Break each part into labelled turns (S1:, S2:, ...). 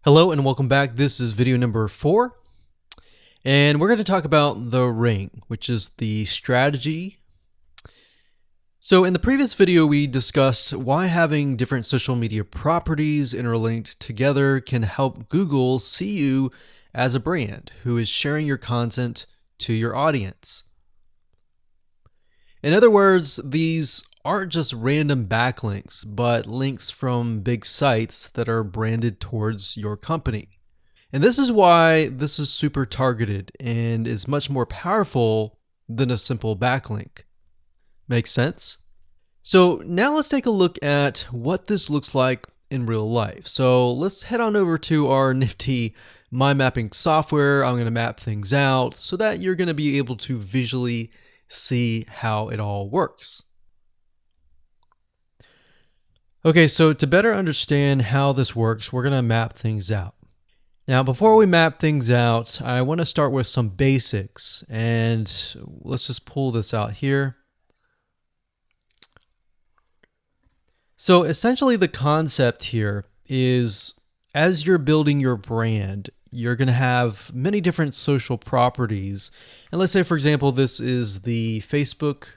S1: Hello and welcome back. This is video number 4, and we're going to talk about the ring, which is the strategy. So in the previous video, we discussed why having different social media properties interlinked together can help Google see you as a brand who is sharing your content to your audience. In other words, these aren't just random backlinks, but links from big sites that are branded towards your company. And this is why this is super targeted and is much more powerful than a simple backlink. Makes sense? So now let's take a look at what this looks like in real life. So let's head on over to our nifty mind mapping software. I'm going to map things out so that you're going to be able to visually see how it all works. Okay, so to better understand how this works, we're going to map things out. Now, before we map things out, I want to start with some basics, and let's just pull this out here. So essentially the concept here is, as you're building your brand, you're going to have many different social properties. And let's say, for example, this is the Facebook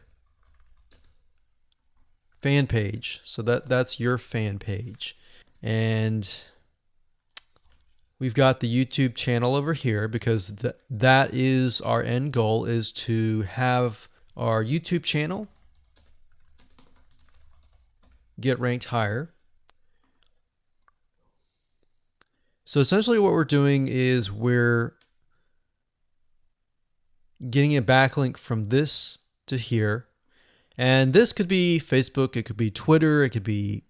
S1: fan page. So that's your fan page. And we've got the YouTube channel over here because that is our end goal, is to have our YouTube channel get ranked higher. So essentially what we're doing is we're getting a backlink from this to here. And this could be Facebook, it could be Twitter, it could be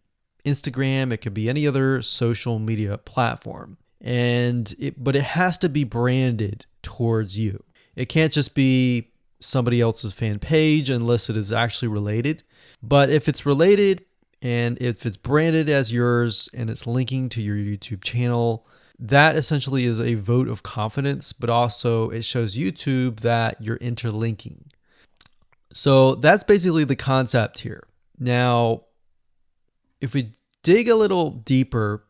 S1: Instagram, it could be any other social media platform. But it has to be branded towards you. It can't just be somebody else's fan page unless it is actually related. But if it's related and if it's branded as yours and it's linking to your YouTube channel, that essentially is a vote of confidence, but also it shows YouTube that you're interlinking. So that's basically the concept here. Now, if we dig a little deeper,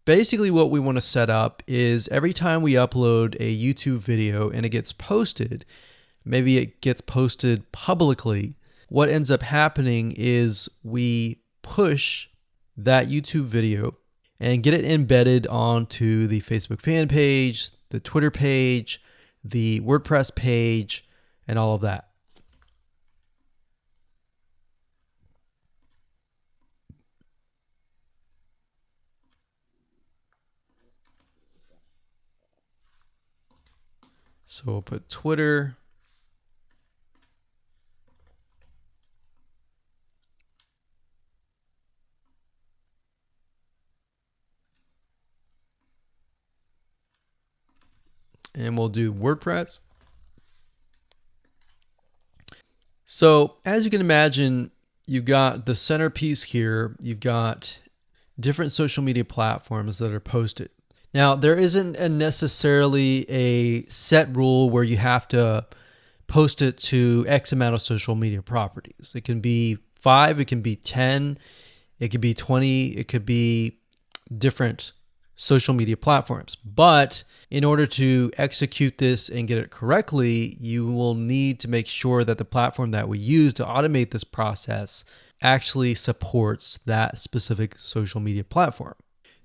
S1: basically what we want to set up is every time we upload a YouTube video and it gets posted, maybe it gets posted publicly, what ends up happening is we push that YouTube video and get it embedded onto the Facebook fan page, the Twitter page, the WordPress page, and all of that. So we'll put Twitter. And we'll do WordPress. So as you can imagine, you've got the centerpiece here. You've got different social media platforms that are posted. Now, there isn't necessarily a set rule where you have to post it to X amount of social media properties. It can be 5, it can be 10, it could be 20, it could be different social media platforms. But in order to execute this and get it correctly, you will need to make sure that the platform that we use to automate this process actually supports that specific social media platform.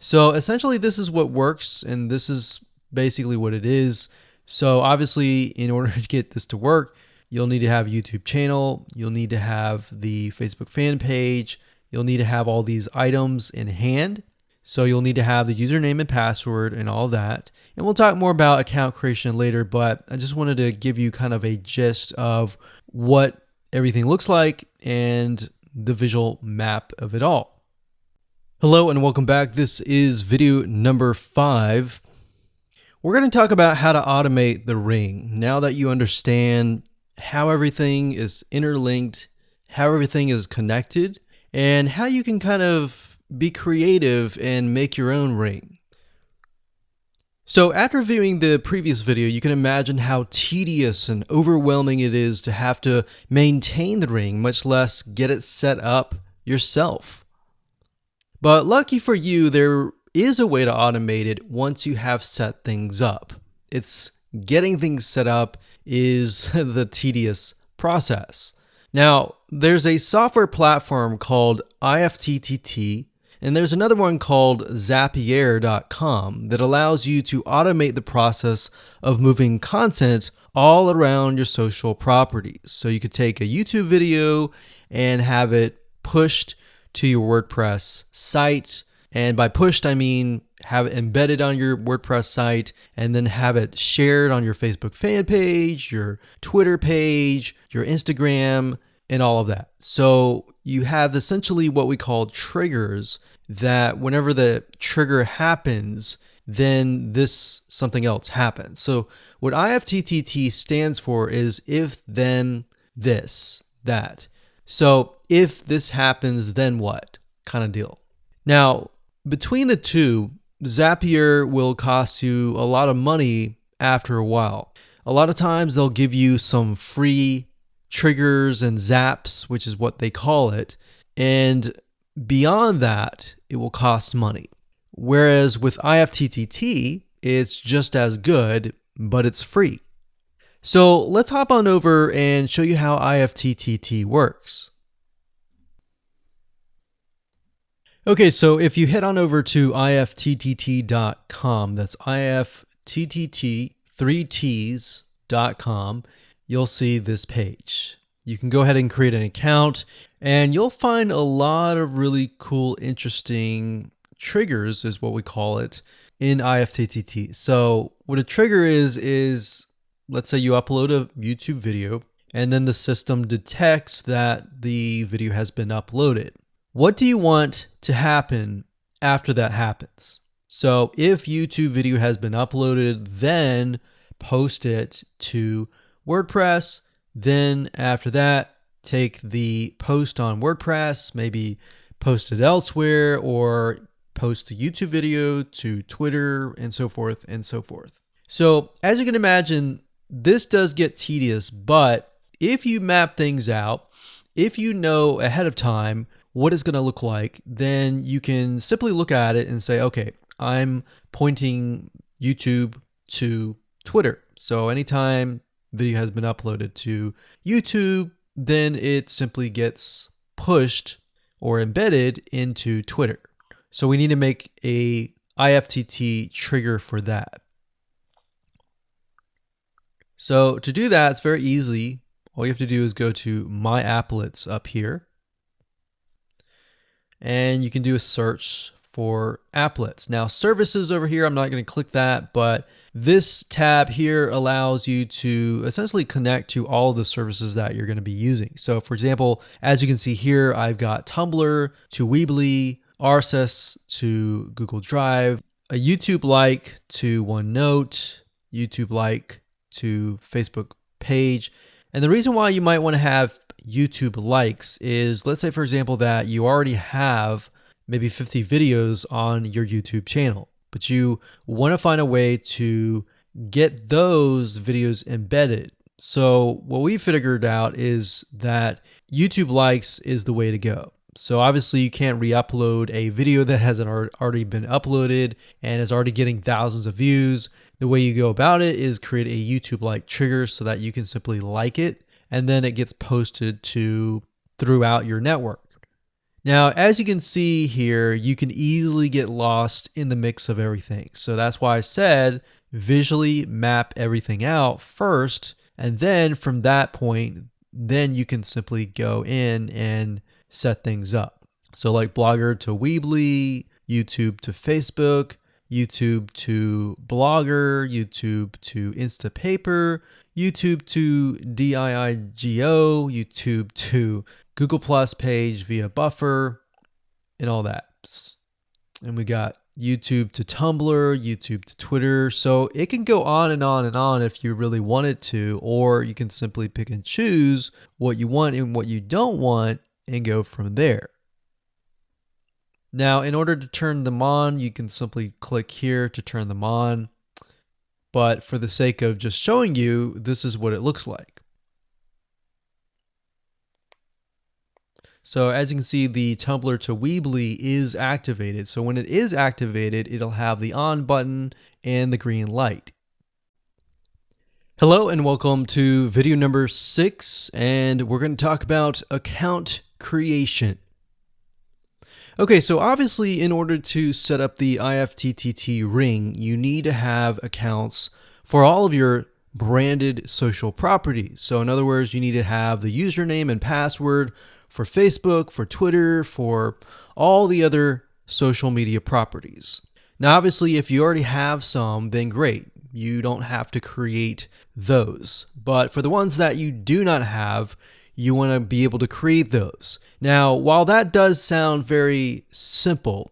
S1: So essentially this is what works, and this is basically what it is. So obviously, in order to get this to work, you'll need to have a YouTube channel, you'll need to have the Facebook fan page, you'll need to have all these items in hand. So you'll need to have the username and password and all that. And we'll talk more about account creation later, but I just wanted to give you kind of a gist of what everything looks like and the visual map of it all. Hello and welcome back. This is video number 5. We're going to talk about how to automate the ring. Now that you understand how everything is interlinked, how everything is connected, and how you can kind of be creative and make your own ring. So after viewing the previous video, you can imagine how tedious and overwhelming it is to have to maintain the ring, much less get it set up yourself. But lucky for you, there is a way to automate it once you have set things up. It's getting things set up is the tedious process. Now, there's a software platform called IFTTT, and there's another one called Zapier.com that allows you to automate the process of moving content all around your social properties. So you could take a YouTube video and have it pushed to your WordPress site. And by pushed, I mean have it embedded on your WordPress site and then have it shared on your Facebook fan page, your Twitter page, your Instagram, and all of that. So you have essentially what we call triggers that whenever the trigger happens, then something else happens. So what IFTTT stands for is if, then, this, that. So if this happens, then what kind of deal. Now, between the two, Zapier will cost you a lot of money after a while. A lot of times they'll give you some free triggers and zaps, which is what they call it. And beyond that, it will cost money. Whereas with IFTTT, it's just as good, but it's free. So let's hop on over and show you how IFTTT works. Okay, so if you head on over to ifttt.com, that's ifttt3ts.com, you'll see this page. You can go ahead and create an account, and you'll find a lot of really cool, interesting triggers, is what we call it, in IFTTT. So what a trigger is let's say you upload a YouTube video, and then the system detects that the video has been uploaded. What do you want to happen after that happens? So if YouTube video has been uploaded, then post it to WordPress. Then after that, take the post on WordPress, maybe post it elsewhere, or post the YouTube video to Twitter, and so forth and so forth. So as you can imagine, this does get tedious, but if you map things out, if you know ahead of time what it's going to look like, then you can simply look at it and say, okay, I'm pointing YouTube to Twitter. So anytime video has been uploaded to YouTube, then it simply gets pushed or embedded into Twitter. So we need to make a IFTTT trigger for that. So to do that, it's very easy. All you have to do is go to My Applets up here, and you can do a search for applets. Now, services over here, I'm not going to click that, but this tab here allows you to essentially connect to all of the services that you're going to be using. So for example, as you can see here, I've got Tumblr to Weebly, RSS to Google Drive, a YouTube like to OneNote, YouTube like to Facebook page. And the reason why you might want to have YouTube likes is, let's say for example that you already have maybe 50 videos on your YouTube channel, but you want to find a way to get those videos embedded. So what we figured out is that YouTube likes is the way to go. So obviously you can't re-upload a video that hasn't already been uploaded and is already getting thousands of views. The way you go about it is create a YouTube like trigger so that you can simply like it, and then it gets posted to throughout your network. Now, as you can see here, you can easily get lost in the mix of everything. So that's why I said visually map everything out first, and then from that point, then you can simply go in and set things up. So like Blogger to Weebly, YouTube to Facebook, YouTube to Blogger, YouTube to Instapaper, YouTube to DIIGO, YouTube to Google Plus page via Buffer, and all that. And we got YouTube to Tumblr, YouTube to Twitter. So it can go on and on and on if you really want it to, or you can simply pick and choose what you want and what you don't want and go from there. Now, in order to turn them on, you can simply click here to turn them on. But for the sake of just showing you, this is what it looks like. So as you can see, the Tumblr to Weebly is activated. So when it is activated, it'll have the on button and the green light. Hello and welcome to video number 6, and we're going to talk about account creation. Okay, so obviously in order to set up the IFTTT ring, you need to have accounts for all of your branded social properties. So in other words, you need to have the username and password for Facebook, for Twitter, for all the other social media properties. Now, obviously, if you already have some, then great. You don't have to create those. But for the ones that you do not have, you want to be able to create those. Now, while that does sound very simple,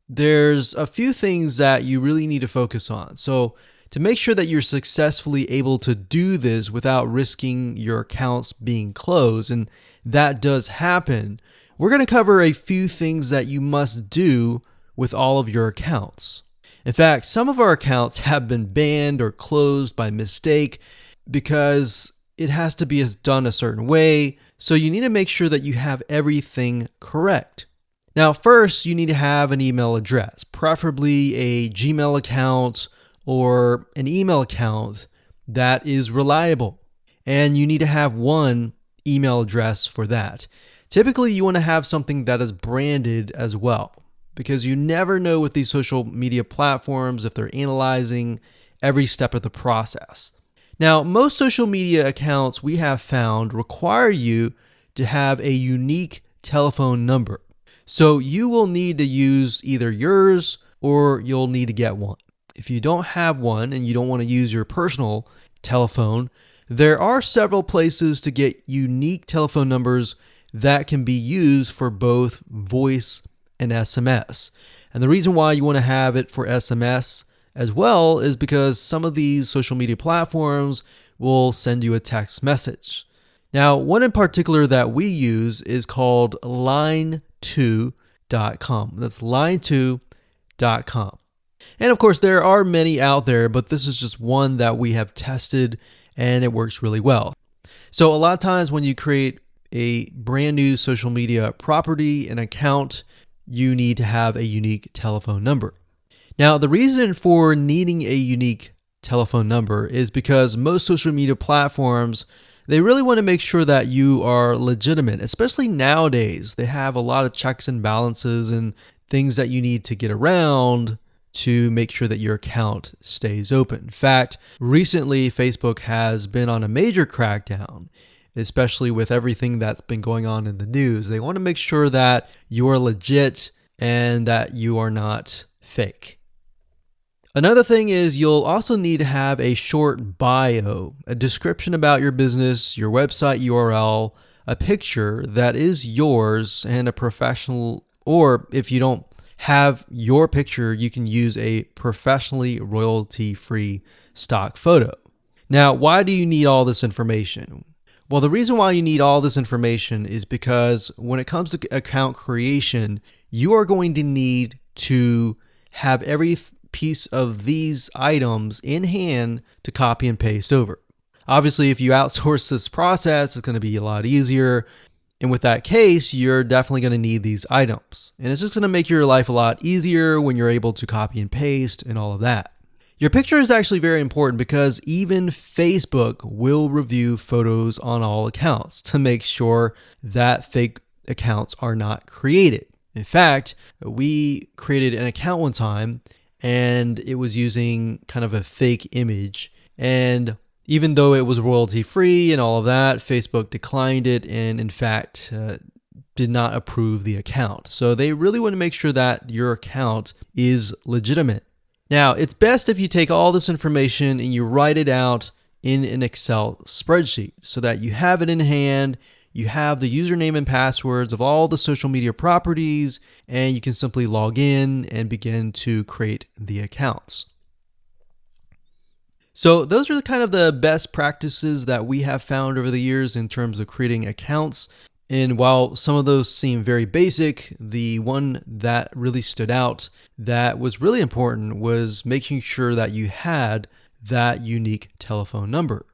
S1: there's a few things that you really need to focus on. So to make sure that you're successfully able to do this without risking your accounts being closed, and that does happen, we're going to cover a few things that you must do with all of your accounts. In fact, some of our accounts have been banned or closed by mistake because it has to be done a certain way. So you need to make sure that you have everything correct. Now, first, you need to have an email address, preferably a Gmail account or an email account that is reliable. And you need to have one email address for that. Typically, you want to have something that is branded as well, because you never know with these social media platforms if they're analyzing every step of the process. Now, most social media accounts we have found require you to have a unique telephone number. So you will need to use either yours or you'll need to get one. If you don't have one and you don't want to use your personal telephone, there are several places to get unique telephone numbers that can be used for both voice and SMS. And the reason why you want to have it for SMS as well is because some of these social media platforms will send you a text message. Now, one in particular that we use is called line2.com. That's line2.com. And of course, there are many out there, but this is just one that we have tested and it works really well. So a lot of times when you create a brand new social media property, an account, you need to have a unique telephone number. Now, the reason for needing a unique telephone number is because most social media platforms, they really want to make sure that you are legitimate, especially nowadays. They have a lot of checks and balances and things that you need to get around to make sure that your account stays open. In fact, recently Facebook has been on a major crackdown, especially with everything that's been going on in the news. They want to make sure that you are legit and that you are not fake. Another thing is you'll also need to have a short bio, a description about your business, your website URL, a picture that is yours, and a professional, or if you don't have your picture, you can use a professionally royalty-free stock photo. Now, why do you need all this information? Well, the reason why you need all this information is because when it comes to account creation, you are going to need to have every piece of these items in hand to copy and paste over. Obviously, if you outsource this process, it's going to be a lot easier. And with that case, you're definitely going to need these items. And it's just going to make your life a lot easier when you're able to copy and paste and all of that. Your picture is actually very important because even Facebook will review photos on all accounts to make sure that fake accounts are not created. In fact, we created an account one time and it was using kind of a fake image. And even though it was royalty free and all of that, Facebook declined it and in fact did not approve the account. So they really want to make sure that your account is legitimate. Now, it's best if you take all this information and you write it out in an Excel spreadsheet so that you have it in hand, you have the username and passwords of all the social media properties, and you can simply log in and begin to create the accounts. So those are kind of the best practices that we have found over the years in terms of creating accounts. And while some of those seem very basic, the one that really stood out that was really important was making sure that you had that unique telephone number.